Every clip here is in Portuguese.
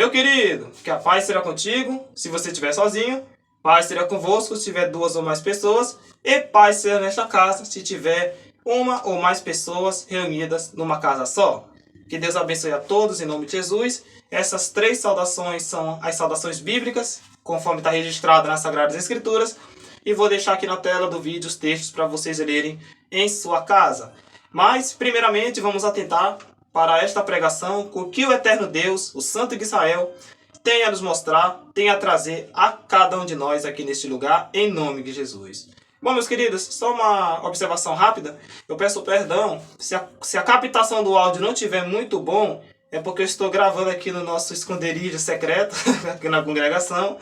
Meu querido, que a paz será contigo, se você estiver sozinho, paz será convosco se tiver duas ou mais pessoas, e paz será nesta casa se tiver uma ou mais pessoas reunidas numa casa só. Que Deus abençoe a todos em nome de Jesus. Essas três saudações são as saudações bíblicas, conforme está registrado nas Sagradas Escrituras, e vou deixar aqui na tela do vídeo os textos para vocês lerem em sua casa. Mas, primeiramente, vamos atentar para esta pregação com o que o eterno Deus, o Santo de Israel, tem a nos mostrar, tem a trazer a cada um de nós aqui neste lugar, em nome de Jesus. Bom, meus queridos, só uma observação rápida. Eu peço perdão se a captação do áudio não estiver muito bom, é porque eu estou gravando aqui no nosso esconderijo secreto, aqui na congregação,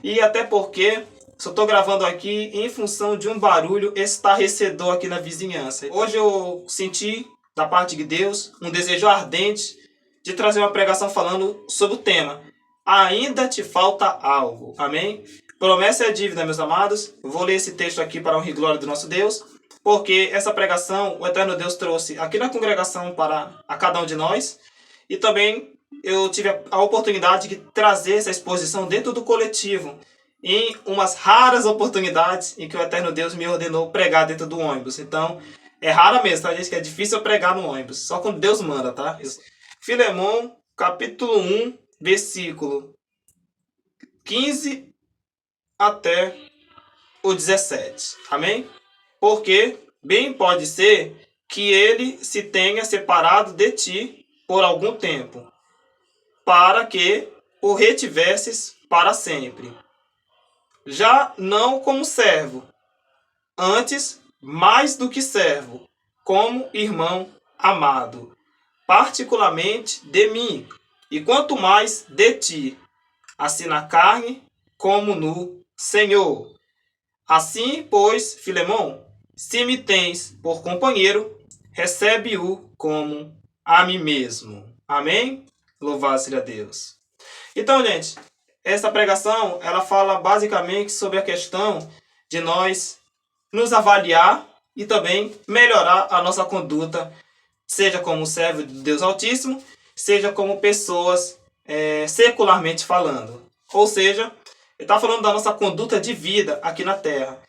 e até porque só estou gravando aqui em função de um barulho estarrecedor aqui na vizinhança. Hoje eu senti, da parte de Deus, um desejo ardente de trazer uma pregação falando sobre o tema Ainda te falta algo. Amém? Promessa é dívida, meus amados. Eu vou ler esse texto aqui para a honra e glória do nosso Deus, porque essa pregação o eterno Deus trouxe aqui na congregação para a cada um de nós, e também eu tive a oportunidade de trazer essa exposição dentro do coletivo, em umas raras oportunidades em que o eterno Deus me ordenou pregar dentro do ônibus. Então, é rara mesmo, tá, gente? Que é difícil eu pregar no ônibus. Só quando Deus manda, tá? Filemão, capítulo 1, versículo 15 até o 17. Amém? Porque bem pode ser que ele se tenha separado de ti por algum tempo, para que o retivesses para sempre. Já não como servo, antes mais do que servo, como irmão amado, particularmente de mim, e quanto mais de ti, assim na carne como no Senhor. Assim, pois, Filemão, se me tens por companheiro, recebe-o como a mim mesmo. Amém? Louvado seja Deus. Então, gente, essa pregação, ela fala basicamente sobre a questão de nós nos avaliar e também melhorar a nossa conduta, seja como servo de Deus Altíssimo, seja como pessoas secularmente falando. Ou seja, ele está falando da nossa conduta de vida aqui na Terra.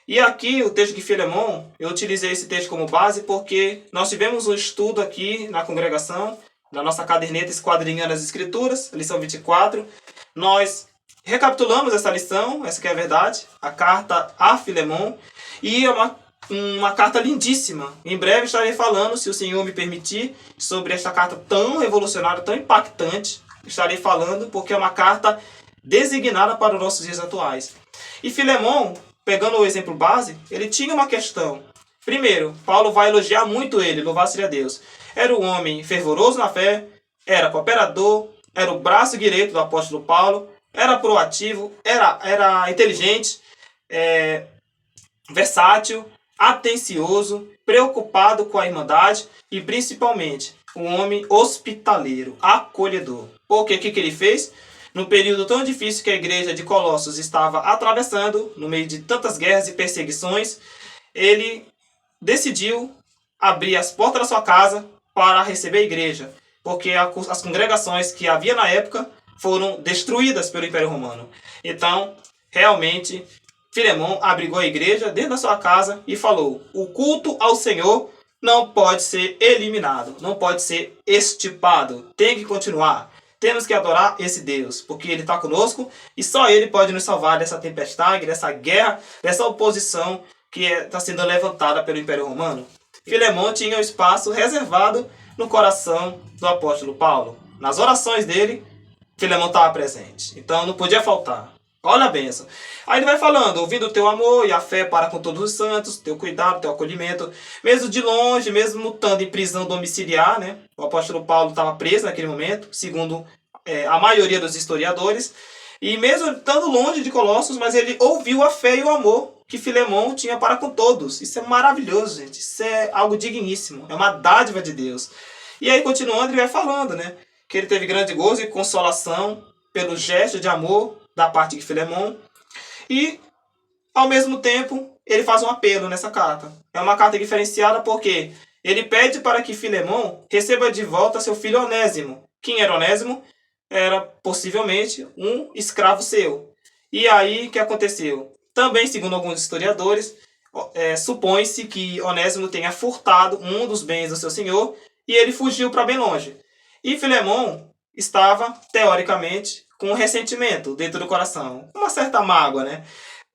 E aqui, o texto de Filemão, eu utilizei esse texto como base porque nós tivemos um estudo aqui na congregação, na nossa caderneta Esquadrinhando as Escrituras, lição 24. Nós recapitulamos essa lição, essa que é a verdade, a carta a Filemão, e é uma carta lindíssima. Em breve estarei falando, se o Senhor me permitir, sobre esta carta tão revolucionária, tão impactante. Estarei falando porque é uma carta designada para os nossos dias atuais. E Filemão, pegando o exemplo base, ele tinha uma questão. Primeiro, Paulo vai elogiar muito ele, louvado seja Deus. Era um homem fervoroso na fé, era cooperador, era o braço direito do apóstolo Paulo, era proativo, era inteligente, versátil, atencioso, preocupado com a irmandade e principalmente um homem hospitaleiro, acolhedor. Porque o que ele fez? No período tão difícil que a igreja de Colossos estava atravessando, no meio de tantas guerras e perseguições, ele decidiu abrir as portas da sua casa para receber a igreja, porque as congregações que havia na época foram destruídas pelo Império Romano. Então, realmente, Filemão abrigou a igreja dentro da sua casa e falou: o culto ao Senhor não pode ser eliminado, não pode ser extirpado, tem que continuar. Temos que adorar esse Deus, porque Ele está conosco e só Ele pode nos salvar dessa tempestade, dessa guerra, dessa oposição que está sendo levantada pelo Império Romano. Filemão tinha um espaço reservado no coração do apóstolo Paulo. Nas orações dele, Filemão estava presente. Então não podia faltar. Olha a bênção. Aí ele vai falando: ouvindo o teu amor e a fé para com todos os santos, teu cuidado, teu acolhimento, mesmo de longe, mesmo estando em prisão domiciliar, né? O apóstolo Paulo estava preso naquele momento, segundo a maioria dos historiadores, e mesmo estando longe de Colossos, mas ele ouviu a fé e o amor que Filemão tinha para com todos. Isso é maravilhoso, gente. Isso é algo digníssimo. É uma dádiva de Deus. E aí, continuando, ele vai falando, né? Que ele teve grande gozo e consolação pelo gesto de amor da parte de Filemão. E, ao mesmo tempo, ele faz um apelo nessa carta. É uma carta diferenciada porque ele pede para que Filemão receba de volta seu filho Onésimo. Quem era Onésimo? era possivelmente um escravo seu. E aí, o que aconteceu? Também, segundo alguns historiadores, supõe-se que Onésimo tenha furtado um dos bens do seu senhor e ele fugiu para bem longe. E Filemão estava, teoricamente, com um ressentimento dentro do coração, uma certa mágoa, né?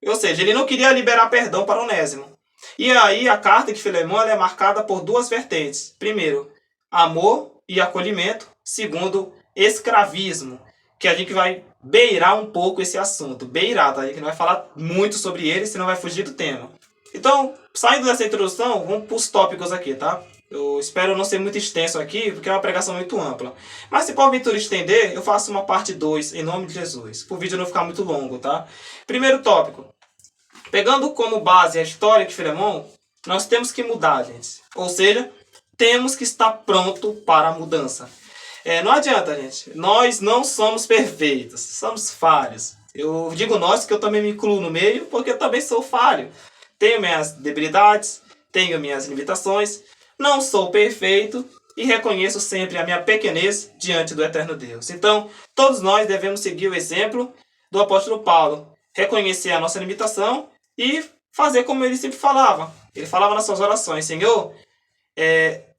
Ou seja, ele não queria liberar perdão para Onésimo. E aí a carta de Filemão é marcada por duas vertentes. Primeiro, amor e acolhimento. Segundo, escravismo, que a gente vai beirar um pouco esse assunto. Beirar, tá? A gente não vai falar muito sobre ele, senão vai fugir do tema. Então, saindo dessa introdução, vamos para os tópicos aqui, tá? Eu espero não ser muito extenso aqui, porque é uma pregação muito ampla. Mas se porventura estender, eu faço uma parte 2, em nome de Jesus. Para o vídeo não ficar muito longo, tá? Primeiro tópico. Pegando como base a história de Filemão, nós temos que mudar, gente. Ou seja, temos que estar pronto para a mudança. Não adianta, gente. Nós não somos perfeitos. Somos falhos. Eu digo nós, que eu também me incluo no meio, porque eu também sou falho. Tenho minhas debilidades, tenho minhas limitações, não sou perfeito e reconheço sempre a minha pequenez diante do eterno Deus. Então, todos nós devemos seguir o exemplo do apóstolo Paulo, reconhecer a nossa limitação e fazer como ele sempre falava. Ele falava nas suas orações: Senhor,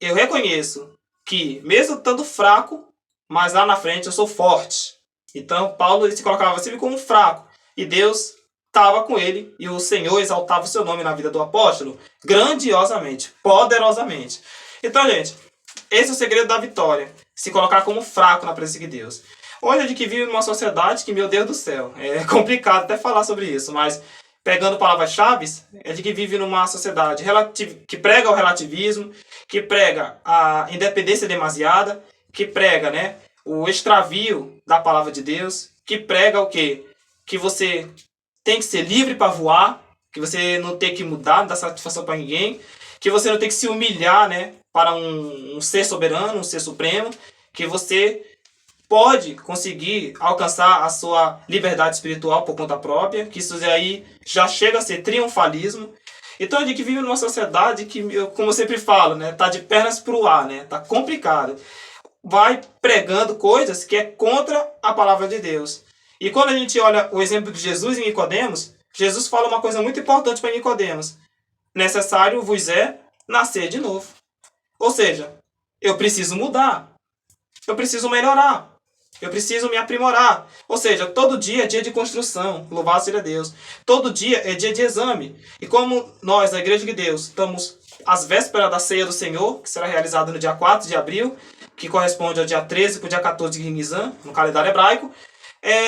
eu reconheço que, mesmo estando fraco, mas lá na frente eu sou forte. Então, Paulo ele se colocava sempre como fraco. E Deus estava com ele e o Senhor exaltava o seu nome na vida do apóstolo grandiosamente, poderosamente. Então, gente, esse é o segredo da vitória. Se colocar como fraco na presença de Deus. Hoje a gente vive numa sociedade que, meu Deus do céu, é complicado até falar sobre isso, mas pegando palavras-chave, a gente vive numa sociedade que prega o relativismo, que prega a independência demasiada, que prega, né, o extravio da palavra de Deus, que prega o quê? Que você tem que ser livre para voar, que você não tem que mudar, não dar satisfação para ninguém, que você não tem que se humilhar, né, para um ser soberano, um ser supremo, que você pode conseguir alcançar a sua liberdade espiritual por conta própria, que isso aí já chega a ser triunfalismo. Então a gente vive numa sociedade que, como eu sempre falo, né, tá de pernas pro ar, né, tá complicado. Vai pregando coisas que é contra a palavra de Deus. E quando a gente olha o exemplo de Jesus em Nicodemos, Jesus fala uma coisa muito importante para Nicodemos: necessário vos é nascer de novo. Ou seja, eu preciso mudar, eu preciso melhorar, eu preciso me aprimorar. Ou seja, todo dia é dia de construção, louvado seja Deus. Todo dia é dia de exame. E como nós, a Igreja de Deus, estamos às vésperas da ceia do Senhor, que será realizada no dia 4 de abril, que corresponde ao dia 13 para o dia 14 de Nisan, no calendário hebraico,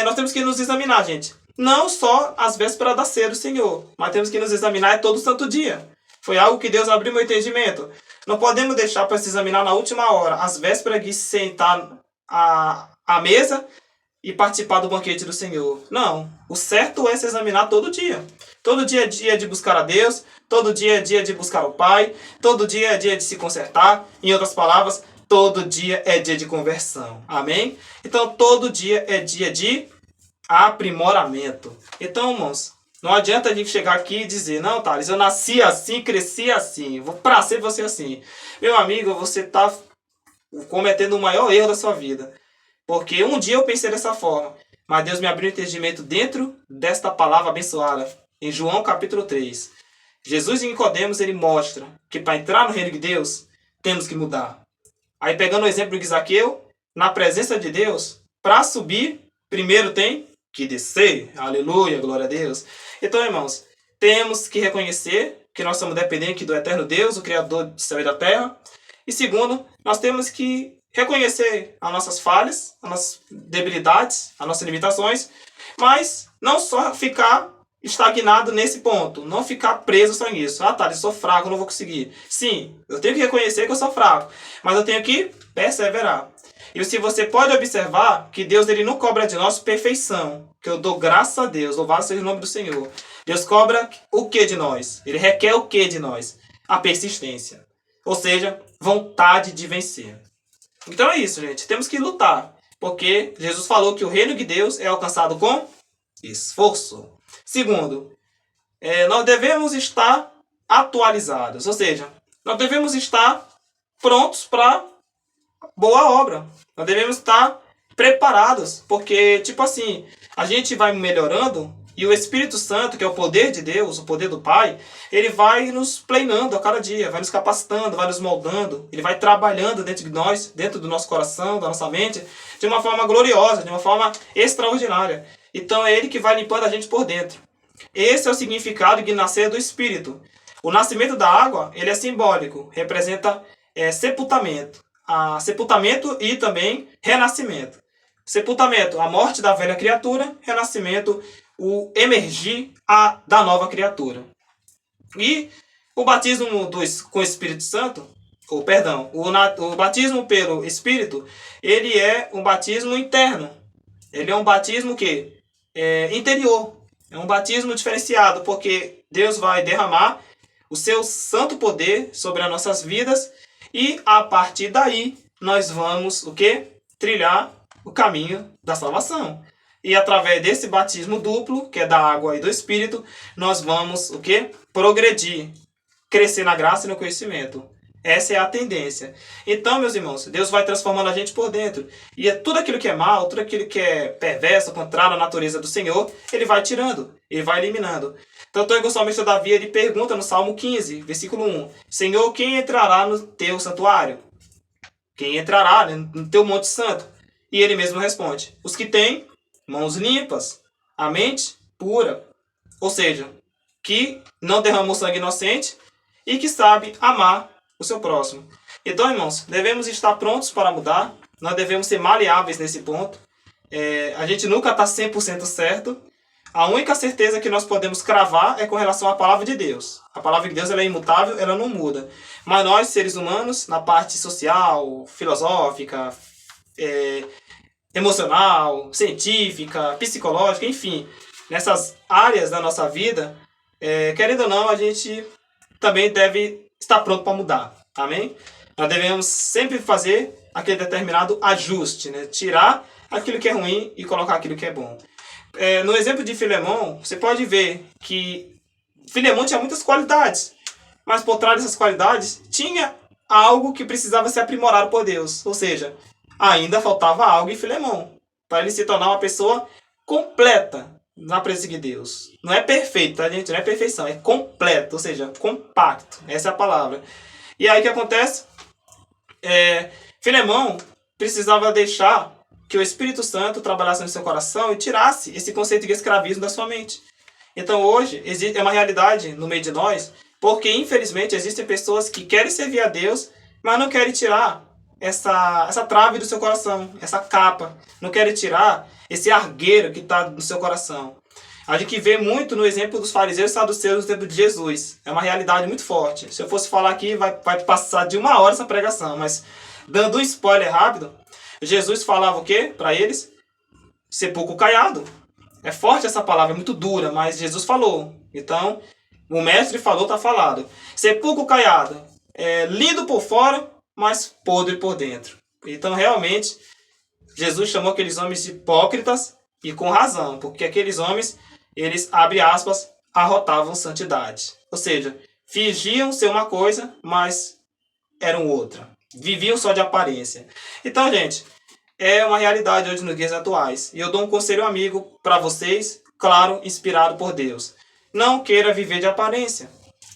nós temos que nos examinar, gente. Não só às vésperas da ceia do Senhor, mas temos que nos examinar todo santo dia. Foi algo que Deus abriu meu entendimento. Não podemos deixar para se examinar na última hora, às vésperas de sentar à mesa e participar do banquete do Senhor. Não. O certo é se examinar todo dia. Todo dia é dia de buscar a Deus, todo dia é dia de buscar o Pai, todo dia é dia de se consertar. Em outras palavras, todo dia é dia de conversão. Amém? Então, todo dia é dia de aprimoramento. Então, irmãos, não adianta a gente chegar aqui e dizer: não, Thales, eu nasci assim, cresci assim, vou pra ser você assim. Meu amigo, você está cometendo o maior erro da sua vida. Porque um dia eu pensei dessa forma, mas Deus me abriu o entendimento dentro desta palavra abençoada. Em João capítulo 3. Jesus em Nicodemos, ele mostra que para entrar no reino de Deus, temos que mudar. Aí pegando o exemplo de Zaqueu, na presença de Deus, para subir, primeiro tem que descer. Aleluia, glória a Deus. Então, irmãos, temos que reconhecer que nós somos dependentes do eterno Deus, o Criador do céu e da terra. E segundo, nós temos que reconhecer as nossas falhas, as nossas debilidades, as nossas limitações, mas não só ficar estagnado nesse ponto, não ficar preso só nisso. Ah, tá, eu sou fraco, não vou conseguir. Sim, eu tenho que reconhecer que eu sou fraco, mas eu tenho que perseverar. E se você pode observar que Deus ele não cobra de nós perfeição, que eu dou graças a Deus, louvado seja o nome do Senhor. Deus cobra o que de nós? Ele requer o que de nós? A persistência. Ou seja, vontade de vencer. Então é isso, gente. Temos que lutar. Porque Jesus falou que o reino de Deus é alcançado com esforço. Segundo, nós devemos estar atualizados. Ou seja, nós devemos estar prontos para boa obra. Nós devemos estar preparados, porque, tipo assim, a gente vai melhorando e o Espírito Santo, que é o poder de Deus, o poder do Pai, ele vai nos treinando a cada dia, vai nos capacitando, vai nos moldando, ele vai trabalhando dentro de nós, dentro do nosso coração, da nossa mente, de uma forma gloriosa, de uma forma extraordinária. Então é ele que vai limpando a gente por dentro. Esse é o significado de nascer do Espírito. O nascimento da água, ele é simbólico, representa sepultamento. Sepultamento e também renascimento. Sepultamento, a morte da velha criatura. Renascimento, o emergir da nova criatura. E o batismo com o Espírito Santo, o batismo pelo Espírito, ele é um batismo interno. Ele é um batismo que interior. É um batismo diferenciado, porque Deus vai derramar o seu santo poder sobre as nossas vidas e a partir daí nós vamos o quê? Trilhar o caminho da salvação. E através desse batismo duplo, que é da água e do Espírito, nós vamos o quê? Progredir, crescer na graça e no conhecimento. Essa é a tendência. Então, meus irmãos, Deus vai transformando a gente por dentro. E tudo aquilo que é mal, tudo aquilo que é perverso, contrário à natureza do Senhor, ele vai tirando, ele vai eliminando. Tanto é que o salmista Davi, ele pergunta no Salmo 15, versículo 1, Senhor, quem entrará no teu santuário? Quem entrará no teu monte santo? E ele mesmo responde, os que têm mãos limpas, a mente pura. Ou seja, que não derramou sangue inocente e que sabe amar o seu próximo. Então, irmãos, devemos estar prontos para mudar. Nós devemos ser maleáveis nesse ponto. A gente nunca está 100% certo. A única certeza que nós podemos cravar é com relação à palavra de Deus. A palavra de Deus ela é imutável, ela não muda. Mas nós, seres humanos, na parte social, filosófica, emocional, científica, psicológica, enfim, nessas áreas da nossa vida, querendo ou não, a gente também deve estar pronto para mudar. Amém? Nós devemos sempre fazer aquele determinado ajuste, né? Tirar aquilo que é ruim e colocar aquilo que é bom. No exemplo de Filemão, você pode ver que Filemão tinha muitas qualidades, mas por trás dessas qualidades tinha algo que precisava ser aprimorado por Deus. Ou seja, ainda faltava algo em Filemão para ele se tornar uma pessoa completa na presença de Deus. Não é perfeito, tá, gente? Não é perfeição, é completo, ou seja, compacto. Essa é a palavra. E aí o que acontece? Filemão precisava deixar que o Espírito Santo trabalhasse no seu coração e tirasse esse conceito de escravismo da sua mente. Então hoje é uma realidade no meio de nós, porque infelizmente existem pessoas que querem servir a Deus, mas não querem tirar essa trave do seu coração, essa capa. Não querem tirar esse argueiro que está no seu coração. A gente vê muito no exemplo dos fariseus e saduceus no tempo de Jesus. É uma realidade muito forte. Se eu fosse falar aqui, vai passar de 1 hora essa pregação, mas dando um spoiler rápido, Jesus falava o quê para eles? Sepulcro caiado. É forte essa palavra, é muito dura, mas Jesus falou. Então, o mestre falou, está falado. Sepulcro caiado. Lindo por fora, mas podre por dentro. Então, realmente, Jesus chamou aqueles homens de hipócritas e com razão, porque aqueles homens, eles, abre aspas, arrotavam santidade. Ou seja, fingiam ser uma coisa, mas eram outra. Viviam só de aparência. Então, gente, é uma realidade hoje nos dias atuais. E eu dou um conselho amigo para vocês, claro, inspirado por Deus. Não queira viver de aparência.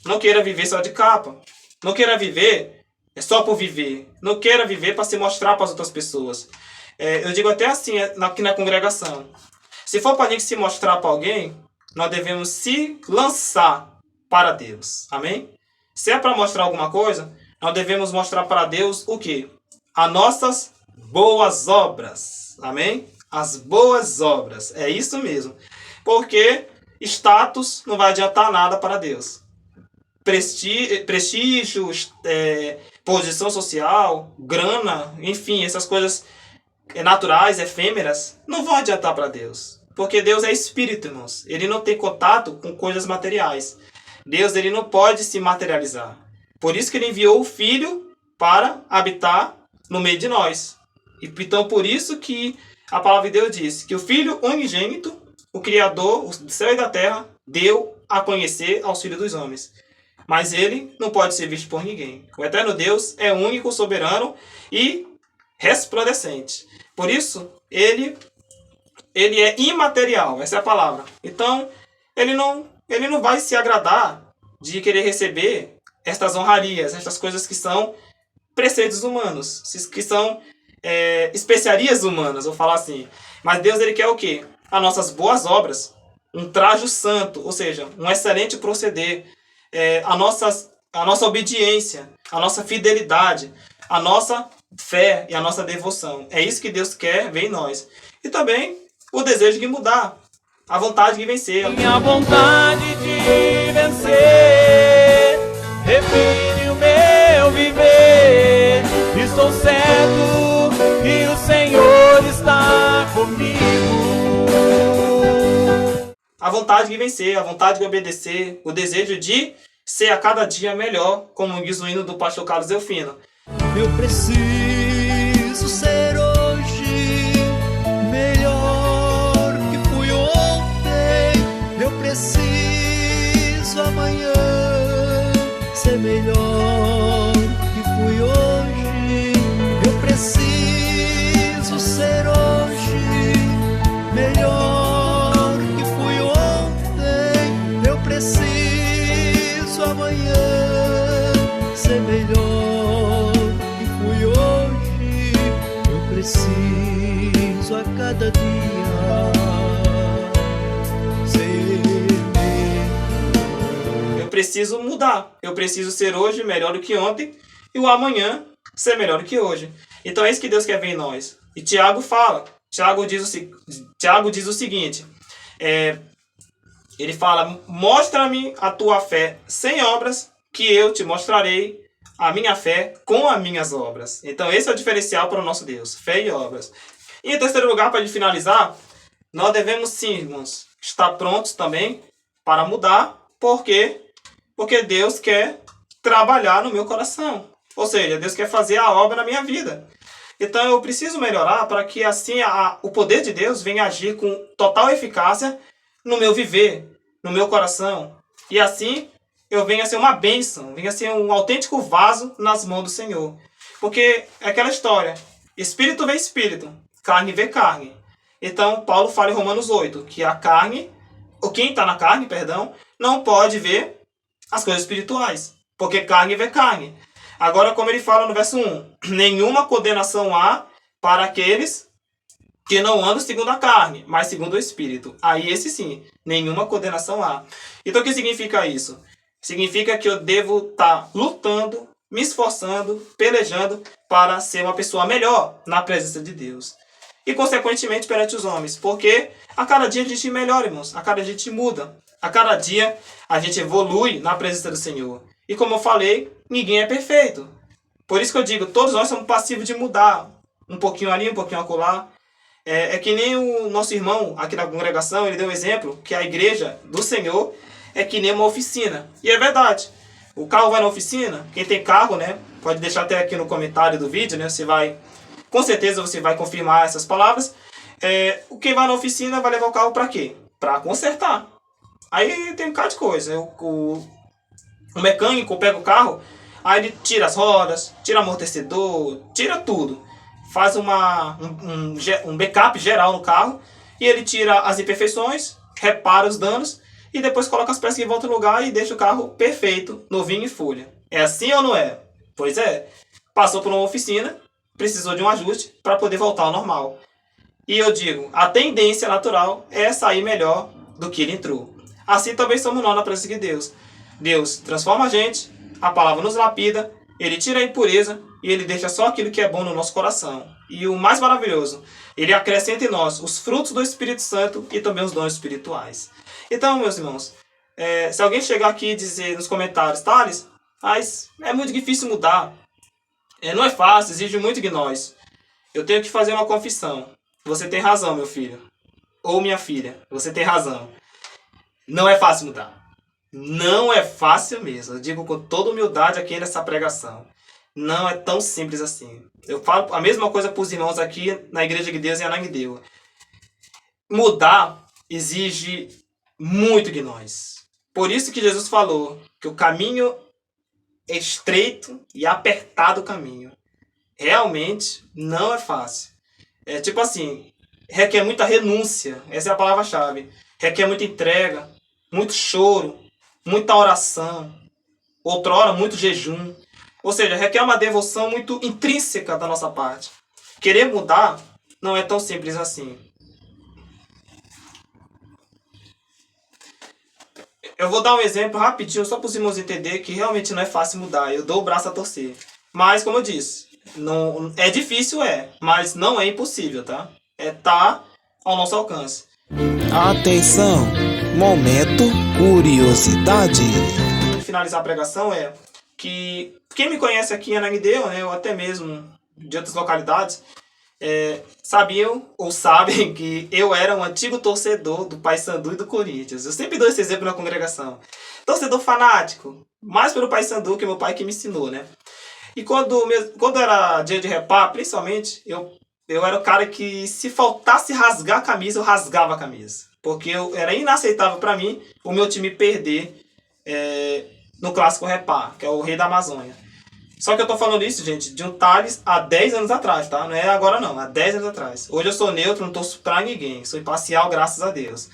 Não queira viver só de capa. Não queira viver só por viver. Não queira viver para se mostrar para as outras pessoas. Eu digo até assim aqui na congregação. Se for para a gente se mostrar para alguém, nós devemos se lançar para Deus. Amém? Se é para mostrar alguma coisa, nós devemos mostrar para Deus o quê? As nossas boas obras. Amém? As boas obras. É isso mesmo. Porque status não vai adiantar nada para Deus. Prestígio, posição social, grana, enfim, essas coisas naturais, efêmeras, não vão adiantar para Deus. Porque Deus é espírito, irmãos. Ele não tem contato com coisas materiais. Deus ele não pode se materializar. Por isso que ele enviou o Filho para habitar no meio de nós. Então, por isso que a palavra de Deus diz que o Filho unigênito, o Criador do céu e da terra, deu a conhecer aos filhos dos homens. Mas ele não pode ser visto por ninguém. O eterno Deus é único, soberano e resplandecente. Por isso, ele é imaterial, essa é a palavra. Então, ele não vai se agradar de querer receber estas honrarias, estas coisas que são preceitos humanos, que são especiarias humanas, vou falar assim. Mas Deus, ele quer o quê? As nossas boas obras, um trajo santo, ou seja, um excelente proceder, a nossa obediência, a nossa fidelidade, a nossa fé e a nossa devoção. É isso que Deus quer ver em nós. E também o desejo de mudar, a vontade de vencer. Minha vontade de vencer define o meu viver. Estou certo que o Senhor está comigo. A vontade de vencer, a vontade de obedecer, o desejo de ser a cada dia melhor, como diz o hino do pastor Carlos Delfino. Eu preciso ser hoje melhor que fui ontem. Eu preciso amanhã ser melhor que fui hoje. Eu preciso ser hoje melhor que fui ontem. Eu preciso amanhã ser melhor que fui hoje. Eu preciso a cada dia ser melhor. Eu preciso mudar. Eu preciso ser hoje melhor do que ontem e o amanhã ser melhor do que hoje. Então é isso que Deus quer ver em nós. E Tiago fala. Tiago diz o seguinte. Ele fala: mostra-me a tua fé sem obras, que eu te mostrarei a minha fé com as minhas obras. Então esse é o diferencial para o nosso Deus, fé e obras. E em terceiro lugar, para finalizar, nós devemos sim, irmãos, estar prontos também para mudar. Por quê? Porque Deus quer trabalhar no meu coração. Ou seja, Deus quer fazer a obra na minha vida. Então eu preciso melhorar para que assim o poder de Deus venha agir com total eficácia no meu viver, no meu coração. E assim eu venha ser uma bênção, venha ser um autêntico vaso nas mãos do Senhor. Porque é aquela história, espírito vê espírito, carne vê carne. Então Paulo fala em Romanos 8, que a carne, ou quem está na carne, perdão, não pode ver as coisas espirituais, porque carne vê carne. Agora, como ele fala no verso 1, nenhuma condenação há para aqueles que não andam segundo a carne, mas segundo o Espírito. Aí esse sim, nenhuma condenação há. Então o que significa isso? Significa que eu devo estar lutando, me esforçando, pelejando para ser uma pessoa melhor na presença de Deus. E consequentemente perante os homens. Porque a cada dia a gente melhora, irmãos. A cada dia a gente muda. A cada dia a gente evolui na presença do Senhor. E como eu falei, ninguém é perfeito. Por isso que eu digo, todos nós somos passivos de mudar. Um pouquinho ali, um pouquinho acolá. É que nem o nosso irmão aqui na congregação, ele deu um exemplo, que a igreja do Senhor é que nem uma oficina. E é verdade. O carro vai na oficina, quem tem carro, né? Pode deixar até aqui no comentário do vídeo, né? Com certeza você vai confirmar essas palavras. Quem vai na oficina vai levar o carro para quê? Para consertar. Aí tem um bocado de coisa. O mecânico pega o carro, aí ele tira as rodas, tira amortecedor, tira tudo. Faz um backup geral no carro e ele tira as imperfeições, repara os danos e depois coloca as peças que voltam no lugar e deixa o carro perfeito, novinho em folha. É assim ou não é? Pois é. Passou por uma oficina, precisou de um ajuste para poder voltar ao normal. E eu digo, a tendência natural é sair melhor do que ele entrou. Assim também somos nós na presença de Deus. Deus transforma a gente, a palavra nos lapida, ele tira a impureza e ele deixa só aquilo que é bom no nosso coração. E o mais maravilhoso, ele acrescenta em nós os frutos do Espírito Santo e também os dons espirituais. Então, meus irmãos, se alguém chegar aqui e dizer nos comentários, Thales, mas é muito difícil mudar, não é fácil, exige muito de nós. Eu tenho que fazer uma confissão. Você tem razão, meu filho. Ou minha filha, você tem razão. Não é fácil mudar. Não é fácil mesmo. Eu digo com toda humildade aqui nessa pregação. Não é tão simples assim. Eu falo a mesma coisa para os irmãos aqui na Igreja de Deus em Ananindeua. Mudar exige muito de nós. Por isso que Jesus falou que o caminho é estreito e apertado o caminho. Realmente não é fácil. É tipo assim, requer muita renúncia. Essa é a palavra-chave. Requer muita entrega, muito choro, muita oração. Outrora, muito jejum. Ou seja, requer uma devoção muito intrínseca da nossa parte. Querer mudar não é tão simples assim. Eu vou dar um exemplo rapidinho, só para os irmãos entenderem que realmente não é fácil mudar. Eu dou o braço a torcer. Mas, como eu disse, não, é difícil, mas não é impossível, tá? Tá ao nosso alcance. Atenção, momento curiosidade. Finalizar a pregação que quem me conhece aqui em Ananindeua, né, ou até mesmo de outras localidades, sabiam ou sabem que eu era um antigo torcedor do Paysandu e do Corinthians. Eu sempre dou esse exemplo na congregação. Torcedor fanático, mais pelo Paysandu que meu pai que me ensinou, né? E quando era dia de repar, principalmente, eu era o cara que, se faltasse rasgar a camisa, eu rasgava a camisa. Porque era inaceitável para mim o meu time perder no Clássico Repar, que é o Rei da Amazônia. Só que eu tô falando isso, gente, de um Thales há 10 anos atrás, tá? Não é agora não, há 10 anos atrás. Hoje eu sou neutro, não torço pra ninguém. Sou imparcial, graças a Deus.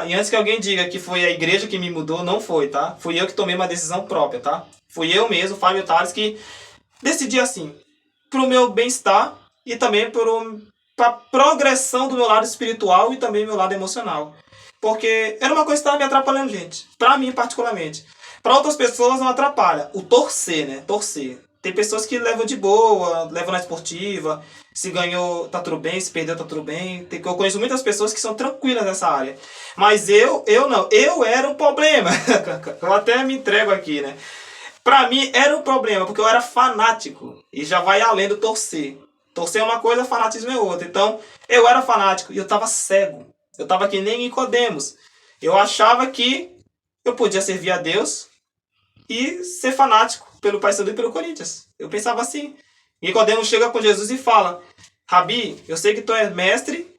E antes que alguém diga que foi a igreja que me mudou, não foi, tá? Fui eu que tomei uma decisão própria, tá? Fui eu mesmo, Fábio Thales, que decidi assim, pro meu bem-estar e também pra progressão do meu lado espiritual e também do meu lado emocional. Porque era uma coisa que estava me atrapalhando, gente. Pra mim, particularmente. Para outras pessoas não atrapalha. O torcer, né? Torcer. Tem pessoas que levam de boa, levam na esportiva. Se ganhou, tá tudo bem. Se perdeu, tá tudo bem. Eu conheço muitas pessoas que são tranquilas nessa área. Mas eu não. Eu era um problema. Eu até me entrego aqui, né? Pra mim era um problema, porque eu era fanático. E já vai além do torcer. Torcer é uma coisa, fanatismo é outra. Então, eu era fanático e eu tava cego. Eu tava que nem Nicodemos. Eu achava que eu podia servir a Deus e ser fanático pelo Paysandu e pelo Corinthians. Eu pensava assim. Nicodemos chega com Jesus e fala: Rabi, eu sei que tu és mestre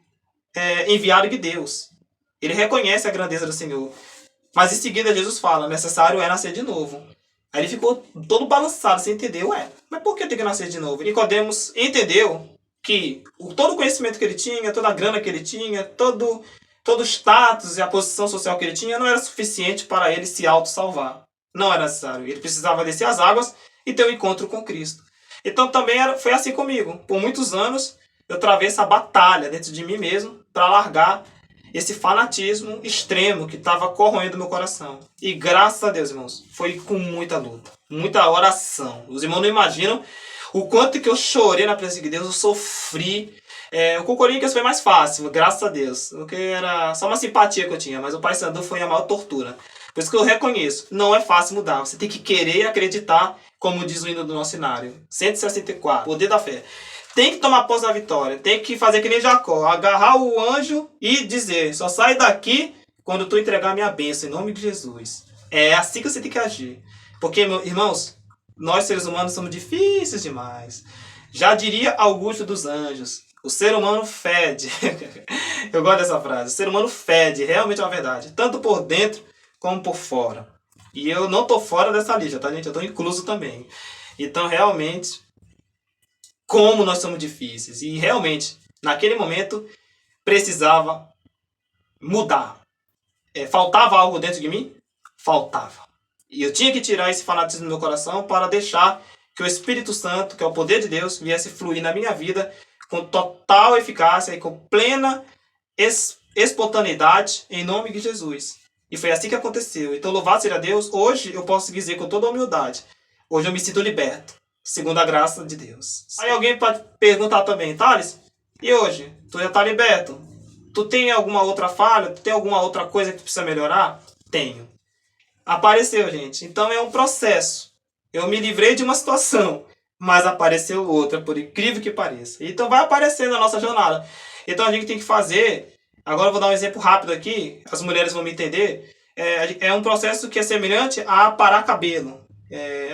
enviado de Deus. Ele reconhece a grandeza do Senhor. Mas em seguida Jesus fala: necessário é nascer de novo. Aí ele ficou todo balançado, sem entender. Mas por que eu tenho que nascer de novo? Nicodemos entendeu que todo o conhecimento que ele tinha, toda a grana que ele tinha, todo o status e a posição social que ele tinha não era suficiente para ele se auto-salvar. Não era necessário. Ele precisava descer as águas e ter um encontro com Cristo. Então também foi assim comigo. Por muitos anos eu travei essa batalha dentro de mim mesmo para largar esse fanatismo extremo que estava corroendo meu coração. E graças a Deus, irmãos, foi com muita luta, muita oração. Os irmãos não imaginam o quanto que eu chorei na presença de Deus, eu sofri. Com o Corinthians foi mais fácil, graças a Deus. Porque era só uma simpatia que eu tinha, mas o Paysandu foi a maior tortura. Por isso que eu reconheço, não é fácil mudar. Você tem que querer e acreditar, como diz o hino do nosso cenário. 164, poder da fé. Tem que tomar posse da vitória. Tem que fazer que nem Jacó. Agarrar o anjo e dizer: só sai daqui quando tu entregar a minha bênção, em nome de Jesus. É assim que você tem que agir. Porque, irmãos, nós seres humanos somos difíceis demais. Já diria Augusto dos Anjos: o ser humano fede. Eu gosto dessa frase. O ser humano fede, realmente é uma verdade. Tanto por dentro como por fora. E eu não tô fora dessa lista, tá, gente? Eu tô incluso também. Então, realmente, como nós somos difíceis. E realmente, naquele momento, precisava mudar. Faltava algo dentro de mim? Faltava. E eu tinha que tirar esse fanatismo do meu coração para deixar que o Espírito Santo, que é o poder de Deus, viesse fluir na minha vida com total eficácia e com plena espontaneidade em nome de Jesus. E foi assim que aconteceu. Então, louvado seja Deus, hoje eu posso dizer com toda a humildade, hoje eu me sinto liberto, segundo a graça de Deus. Aí alguém pode perguntar também: Thales, e hoje? Tu já está liberto? Tu tem alguma outra falha? Tu tem alguma outra coisa que tu precisa melhorar? Tenho. Apareceu, gente. Então é um processo. Eu me livrei de uma situação, mas apareceu outra, por incrível que pareça. Então vai aparecendo na nossa jornada. Então a gente tem que fazer... Agora eu vou dar um exemplo rápido aqui, as mulheres vão me entender. É um processo que é semelhante a aparar cabelo.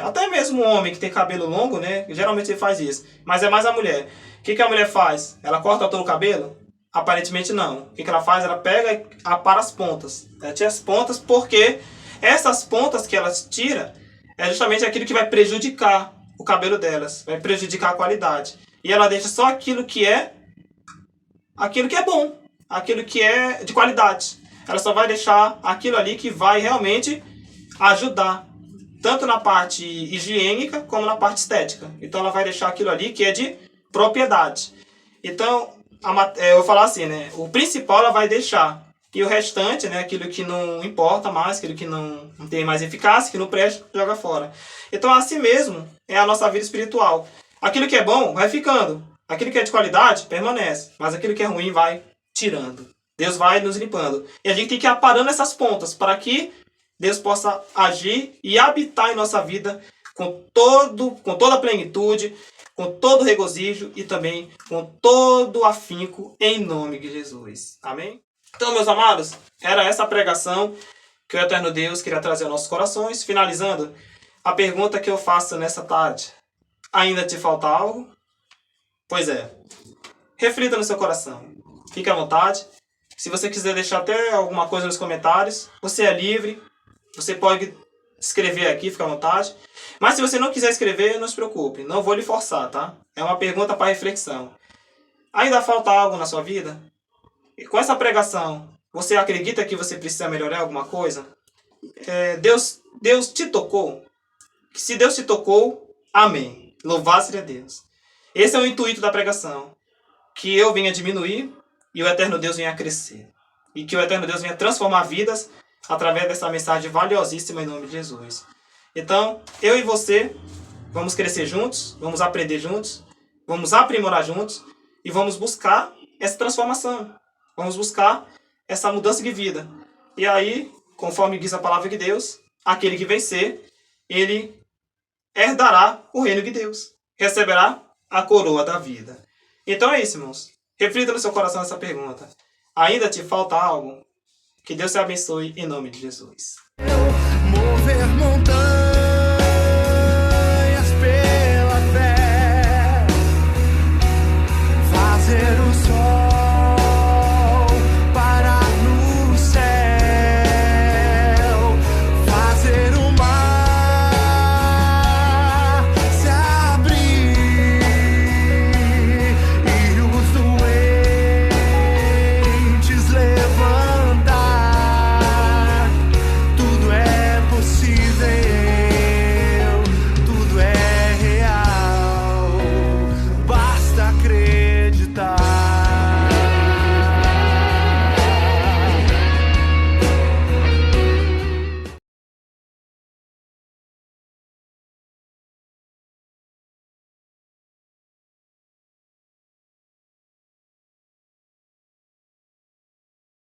Até mesmo o homem que tem cabelo longo, né? Geralmente ele faz isso. Mas é mais a mulher. O que a mulher faz? Ela corta todo o cabelo? Aparentemente não. O que ela faz? Ela pega e apara as pontas. Ela tira as pontas porque essas pontas que ela tira é justamente aquilo que vai prejudicar o cabelo delas. Vai prejudicar a qualidade. E ela deixa só aquilo que é aquilo que é bom, aquilo que é de qualidade. Ela só vai deixar aquilo ali que vai realmente ajudar, tanto na parte higiênica como na parte estética. Então ela vai deixar aquilo ali que é de propriedade. Então, eu vou falar assim, né? O principal ela vai deixar. E o restante, né? Aquilo que não importa mais, aquilo que não tem mais eficácia, que não presta, joga fora. Então, assim mesmo é a nossa vida espiritual. Aquilo que é bom vai ficando. Aquilo que é de qualidade permanece. Mas aquilo que é ruim vai tirando. Deus vai nos limpando. E a gente tem que ir aparando essas pontas para que Deus possa agir e habitar em nossa vida com toda a plenitude, com todo o regozijo e também com todo o afinco em nome de Jesus. Amém? Então, meus amados, era essa a pregação que o Eterno Deus queria trazer aos nossos corações. Finalizando, a pergunta que eu faço nessa tarde: ainda te falta algo? Pois é. Reflita no seu coração. Fique à vontade. Se você quiser deixar até alguma coisa nos comentários, você é livre. Você pode escrever aqui, fica à vontade. Mas se você não quiser escrever, não se preocupe. Não vou lhe forçar, tá? É uma pergunta para reflexão. Ainda falta algo na sua vida? E com essa pregação, você acredita que você precisa melhorar alguma coisa? Deus te tocou? Se Deus te tocou, amém. Louvado seja Deus. Esse é o intuito da pregação. Que eu venha diminuir e o Eterno Deus venha crescer. E que o Eterno Deus venha transformar vidas através dessa mensagem valiosíssima em nome de Jesus. Então, eu e você vamos crescer juntos, vamos aprender juntos, vamos aprimorar juntos e vamos buscar essa transformação. Vamos buscar essa mudança de vida. E aí, conforme diz a palavra de Deus, aquele que vencer, ele herdará o reino de Deus. Receberá a coroa da vida. Então é isso, irmãos. Reflita no seu coração essa pergunta. Ainda te falta algo? Que Deus te abençoe em nome de Jesus. Mover montanhas.